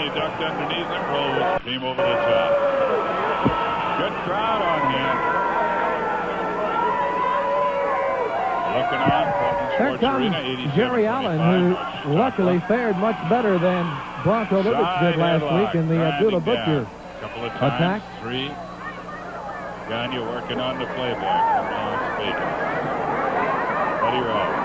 Gagne ducked underneath him, rolled his team over the top. Good crowd on him. Looking on from There comes Jerry Allen, who luckily fared much better than Bronco Livitz did last week in the Abdullah Butcher couple of attack. Times, 3. Gagne working on the playboy from Las Vegas. Buddy Rose.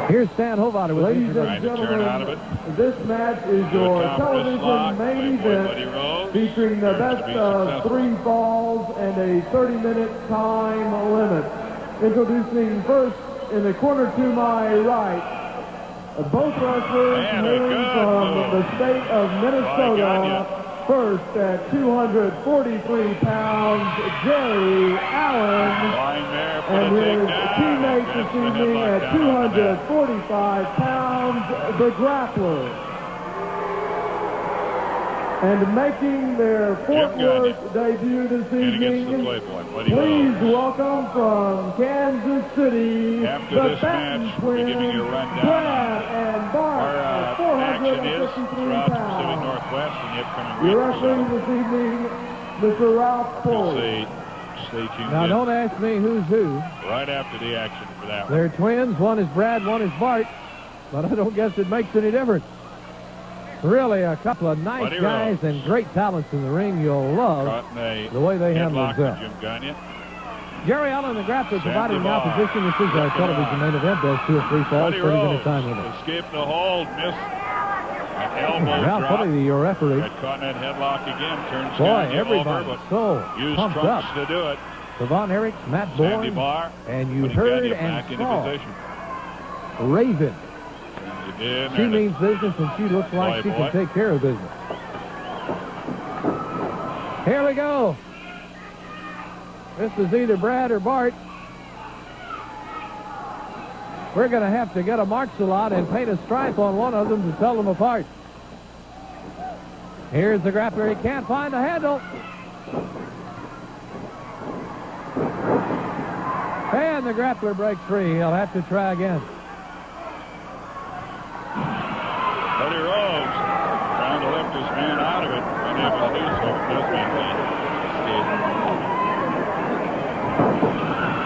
Here's Stan Hovater with Ladies and gentlemen, this match is your television main event featuring the best of 3 falls and a 30-minute time limit. Introducing first in the corner to my right, both wrestlers hailing from the state of Minnesota. First at 243 pounds, Jerry Allen, and his teammates this evening at 245 pounds, the Grappler. And making their Fort Worth debut this evening, please welcome from Kansas City, the Batten twins, Brad and Bart, at 453 pounds. Your referee this evening, Mr. Ralph Foley. Now, don't ask me who's who. Right after the action for that one. They're twins. One is Brad, one is Bart. But I don't guess it makes any difference. Really, a couple of nice guys and great talents in the ring. You'll love the way they handle themselves. Jerry Allen, the Grappler, providing the opposition. This is our television main event. Those 2 or 3 falls, 30-minute time limit. Escaped the hold, missed an elbow Ralph drop. Foley, your referee. Got caught in that headlock again. Turns Boy, everybody over, so used pumped trunks up. to do it. Savon Eric, Matt Bourne, and you heard and saw Raven. She means business, and she looks like she can take care of business. Here we go. This is either Brad or Bart. We're going to have to get a Marks-a-Lot and paint a stripe on one of them to tell them apart. Here's the Grappler. He can't find a handle. And the Grappler breaks free. He'll have to try again. Buddy Rose trying to lift his man out of it. Unable to do so. Does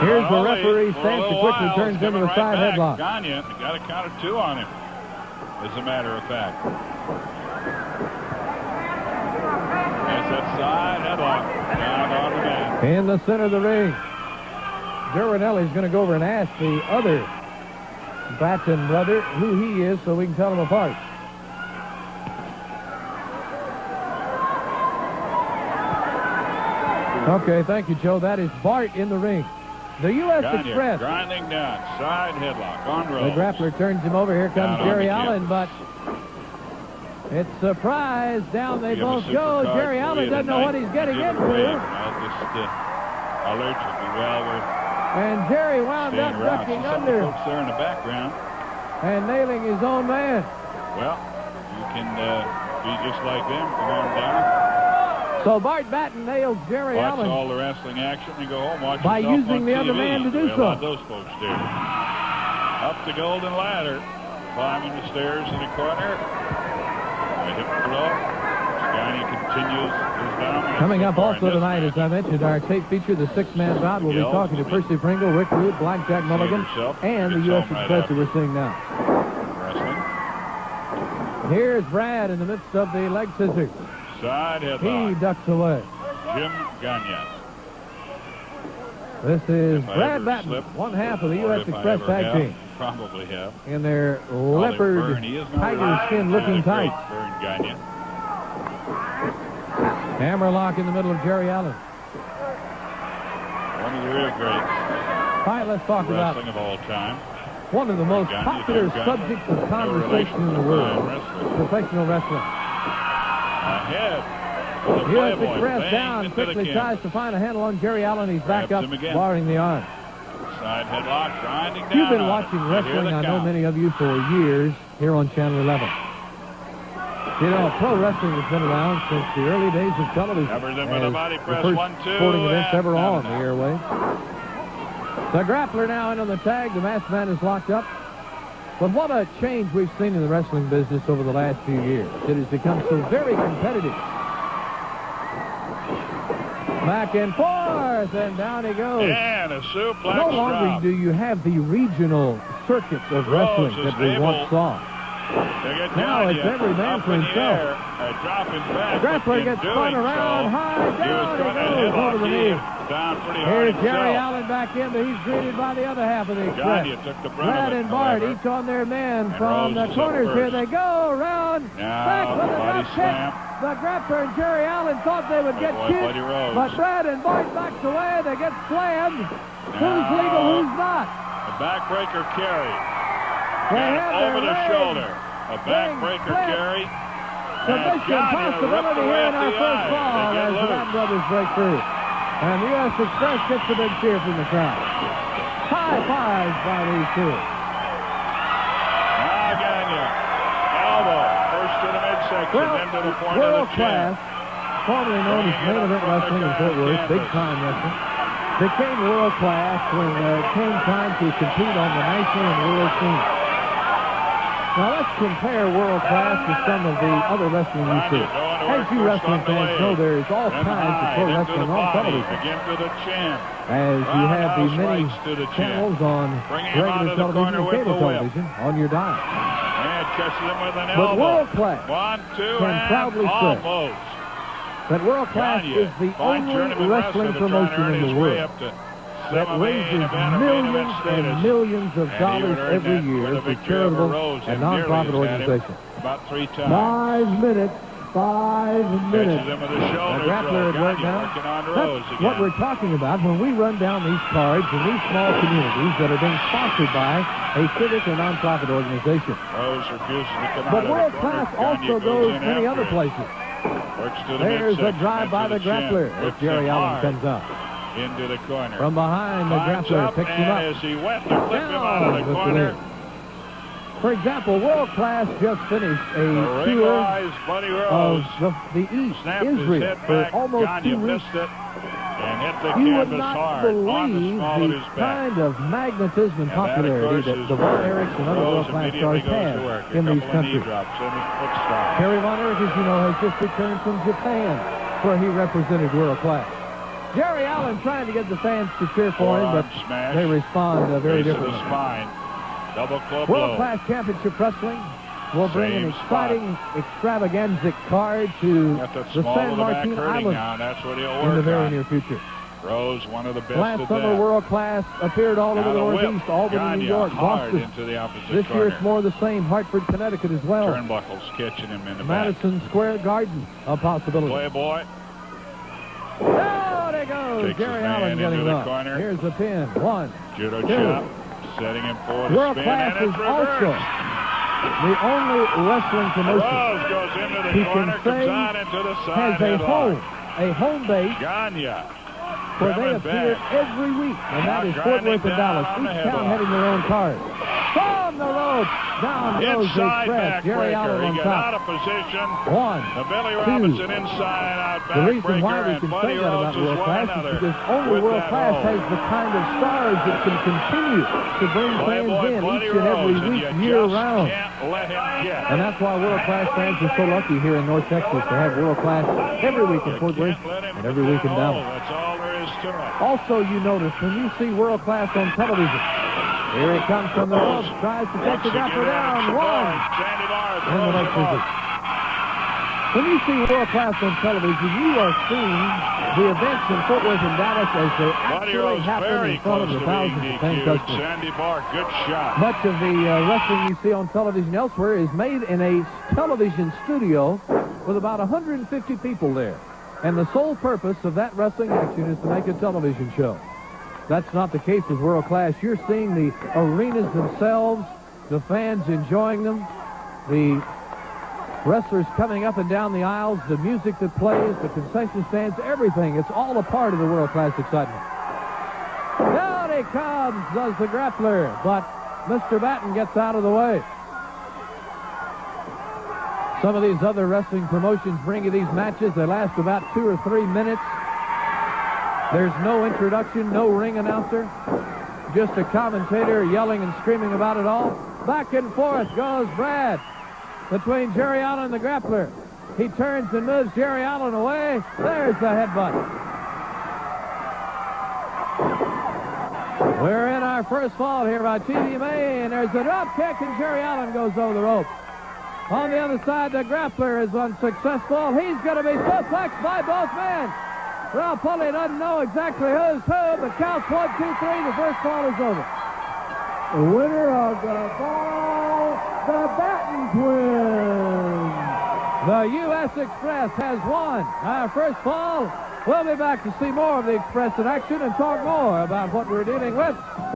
Here's the referee. Stanton quickly turns into the side headlock. Gagne got a count of 2 on him, as a matter of fact. That's that side headlock. Down on the man. In the center of the ring. Joe Ranelli's going to go over and ask the other Batten brother who he is so we can tell them apart. Okay, thank you, Joe. That is Bart in the ring. The U.S. Express. Grinding down. Side headlock on Rose. The Grappler turns him over. Here comes Jerry Allen, but it's surprise. Down they both go. Jerry Allen doesn't know what he's getting into. Alerts would be well worth. And Jerry wound up ducking under. Folks there in the background. And nailing his own man. Well, you can be just like them. Come on down. So Bart Batten nails Jerry Allen. Watch all the wrestling action and go home. Watch by using the TV. other man to do so. A lot of those folks do. Up the golden ladder. Climbing the stairs in the corner. A hip throw. Gagne continues his dominance. Coming up also tonight, as I mentioned, our tape feature, the 6-man bout. We'll be talking to Percy Pringle, Rick Rude, Blackjack Mulligan, and the U.S. Express that we're seeing now. Wrestling. Here's Brad in the midst of the leg scissors. Side headlock. He ducks away. Jim Gagne. This is Brad Batten, one half of the U.S. Express tag team. Probably have. In their leopard, tiger skin looking tights. Gagne. Hammerlock in the middle of Jerry Allen. One of the real greats. All right, let's talk about wrestling of all time. One of the most popular subjects of conversation in the world, professional wrestling. Ahead. U.S. Express down, quickly tries to find a handle on Jerry Allen. He's back up, barring the arm. Side headlock, grinding down. You've been watching wrestling, I know many of you, for years here on Channel 11. You know, pro wrestling has been around since the early days of television. The first sporting events ever on the airways. The Grappler now in on the tag. The masked man is locked up. But what a change we've seen in the wrestling business over the last few years. It has become so very competitive. Back and forth, and down he goes. And a suplex No longer drop. do you have the regional circuits of wrestling that we once saw. Now it's every man for himself. Grapper gets spun around, high, down he goes, over the knee. Here's Jerry Allen back in, but he's greeted by the other half of the express. Brad and Bart, each on their man from the corners. Here they go, round, back with a drop kick. The Grapper and Jerry Allen thought they would get kicked, but Brad and Bart backs away. They get slammed. Who's legal, who's not? A backbreaker carry. Over the shoulder. A backbreaker carry. Submission possibility here in our first ball as the Batten brothers break through. And the U.S. Express gets a big cheer from the crowd. High fives by these two. Gagne. Elbow. First to the midsection, then to the point world of the chin. class, formerly known as main event wrestling in Fort Worth, big time wrestling, became world class when it came time to compete on the national and world scene. Now let's compare world class to some of the other wrestling you see. As you wrestling fans know, there's all kinds of pro wrestling on television. As you have the many channels on regular television and cable television on your dial. But world class can proudly say that world class is the only wrestling promotion in the world that raises millions and millions of dollars every year for charitable and non-profit organizations. About 3 times. 5 minutes. 5 minutes. The Grappler had worked down. That's what we're talking about when we run down these cards in these small communities that are being sponsored by a civic or non-profit organization. Rose refuses to come but out world of the class corner. also goes many other places. There's a drive by the Grappler as Jerry Allen comes out. Into the corner. From behind, the Grappler picks him up. As he went to flip him out of the corner. For example, World Class just finished a tour of the East, Israel, for almost 2 weeks. You would not believe the kind of magnetism and popularity that the Von Erichs and other World Class stars have in these countries. Terry Von Erich, as you know, has just returned from Japan, where he represented World Class. Jerry Allen trying to get the fans to cheer for him, but they respond very differently. World Class Championship Wrestling will bring an exciting extravaganza card to the San Martin Islands in the very near future. Rose, one of the best. Last summer, World Class appeared all over the Northeast, Albany, New York, Boston. This year it's more of the same. Hartford, Connecticut as well. Turnbuckle's catching him in the Madison Square Garden, a possibility. Playboy. There he goes. Jerry Allen getting up. Here's the pin. 1, Judo 2. chop. Setting him for the World spin, Class is also the only wrestling promotion who can say has a home base where they appear every week, and that is Fort Worth and Dallas, each town having their own card. From the road, down goes the Express. Jerry Allen on top. 1, 2. The reason why we can say that about World Class is because only World Class has the kind of stars that can continue to bring fans in each and every week, year-round. And that's why World Class fans are so lucky here in North Texas to have World Class every week in Fort Worth and every week in Dallas. Also, you notice when you see World Class on television, here he comes from the ropes, tries to take the Grapper down. 1. In the next visit. When you see World Class on television, you are seeing the events in Fort Worth and Dallas as they actually happen in front of the thousands of paying customers. Much of the wrestling you see on television elsewhere is made in a television studio with about 150 people there. And the sole purpose of that wrestling action is to make a television show. That's not the case with World Class. You're seeing the arenas themselves, the fans enjoying them, the wrestlers coming up and down the aisles, the music that plays, the concession stands, everything. It's all a part of the World Class excitement. Down he comes, does the Grappler, but Mr. Batten gets out of the way. Some of these other wrestling promotions bring you these matches. They last about 2 or 3 minutes. There's no introduction, no ring announcer, just a commentator yelling and screaming about it all. Back and forth goes Brad between Jerry Allen and the grappler. He turns and moves Jerry Allen away. There's the headbutt. We're in our first fall here by TV May, and there's a drop kick, and Jerry Allen goes over the rope. On the other side, the grappler is unsuccessful. He's going to be suplexed by both men. Well, Pulley doesn't know exactly who's who, but counts 1, 2, 3. The first fall is over. The winner of the fall, the Batten twins. The U.S. Express has won our first fall. We'll be back to see more of the Express in action and talk more about what we're dealing with